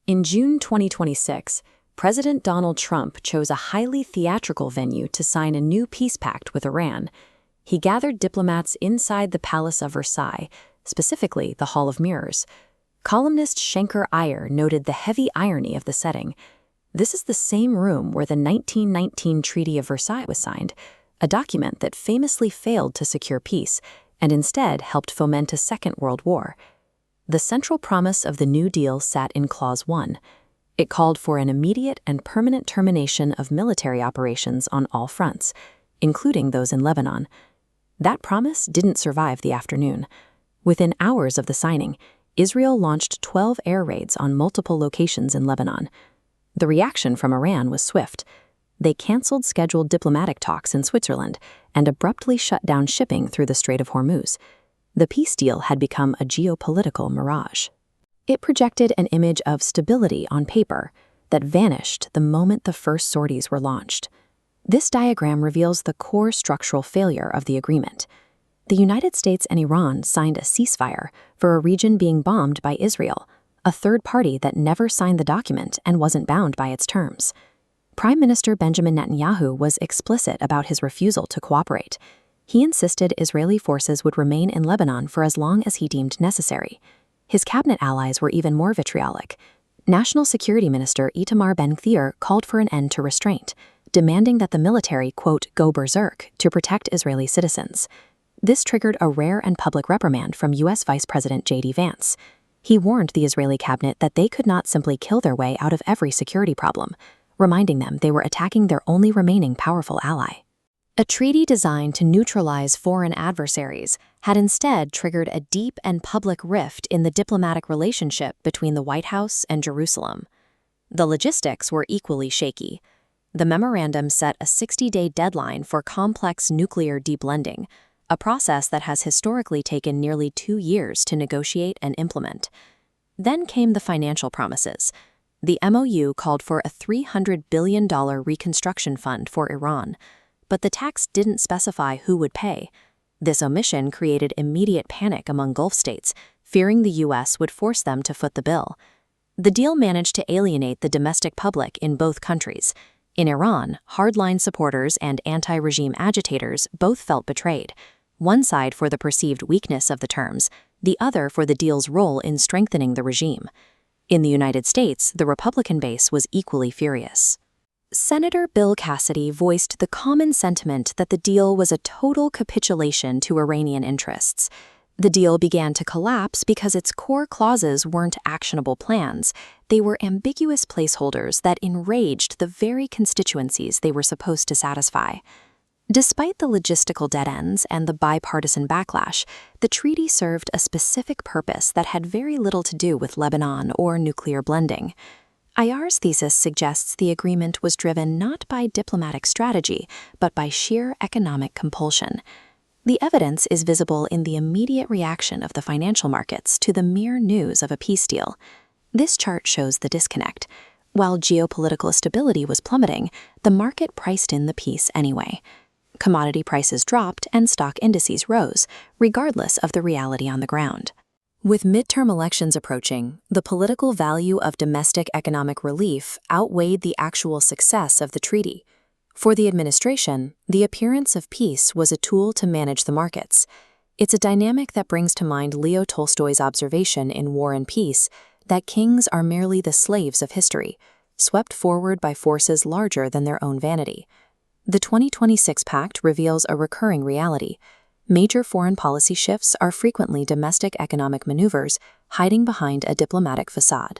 In June 2026, President Donald Trump chose a highly theatrical venue to sign a new peace pact with Iran. He gathered diplomats inside the Palace of Versailles, specifically the Hall of Mirrors. Columnist Schenker Iyer noted the heavy irony of the setting. This is the same room where the 1919 Treaty of Versailles was signed, a document that famously failed to secure peace and instead helped foment a Second World War. The central promise of the New Deal sat in Clause 1. It called for an immediate and permanent termination of military operations on all fronts, including those in Lebanon. That promise didn't survive the afternoon. Within hours of the signing, Israel launched 12 air raids on multiple locations in Lebanon. The reaction from Iran was swift. They canceled scheduled diplomatic talks in Switzerland and abruptly shut down shipping through the Strait of Hormuz. The peace deal had become a geopolitical mirage. It projected an image of stability on paper that vanished the moment the first sorties were launched. This diagram reveals the core structural failure of the agreement. The United States and Iran signed a ceasefire for a region being bombed by Israel, a third party that never signed the document and wasn't bound by its terms. Prime Minister Benjamin Netanyahu was explicit about his refusal to cooperate. He insisted Israeli forces would remain in Lebanon for as long as he deemed necessary. His cabinet allies were even more vitriolic. National Security Minister Itamar Ben-Gvir called for an end to restraint, demanding that the military, quote, go berserk to protect Israeli citizens. This triggered a rare and public reprimand from U.S. Vice President J.D. Vance. He warned the Israeli cabinet that they could not simply kill their way out of every security problem, reminding them they were attacking their only remaining powerful ally. A treaty designed to neutralize foreign adversaries had instead triggered a deep and public rift in the diplomatic relationship between the White House and Jerusalem. The logistics were equally shaky. The memorandum set a 60-day deadline for complex nuclear deblending, a process that has historically taken nearly 2 years to negotiate and implement. Then came the financial promises. The MOU called for a $300 billion reconstruction fund for Iran, but the text didn't specify who would pay. This omission created immediate panic among Gulf states, fearing the U.S. would force them to foot the bill. The deal managed to alienate the domestic public in both countries. In Iran, hardline supporters and anti-regime agitators both felt betrayed, one side for the perceived weakness of the terms, the other for the deal's role in strengthening the regime. In the United States, the Republican base was equally furious. Senator Bill Cassidy voiced the common sentiment that the deal was a total capitulation to Iranian interests. The deal began to collapse because its core clauses weren't actionable plans. They were ambiguous placeholders that enraged the very constituencies they were supposed to satisfy. Despite the logistical dead ends and the bipartisan backlash, the treaty served a specific purpose that had very little to do with Lebanon or nuclear blending. Iyer's thesis suggests the agreement was driven not by diplomatic strategy, but by sheer economic compulsion. The evidence is visible in the immediate reaction of the financial markets to the mere news of a peace deal. This chart shows the disconnect. While geopolitical stability was plummeting, the market priced in the peace anyway. Commodity prices dropped and stock indices rose, regardless of the reality on the ground. With midterm elections approaching, the political value of domestic economic relief outweighed the actual success of the treaty. For the administration, the appearance of peace was a tool to manage the markets. It's a dynamic that brings to mind Leo Tolstoy's observation in War and Peace that kings are merely the slaves of history, swept forward by forces larger than their own vanity. The 2026 pact reveals a recurring reality. Major foreign policy shifts are frequently domestic economic maneuvers hiding behind a diplomatic facade.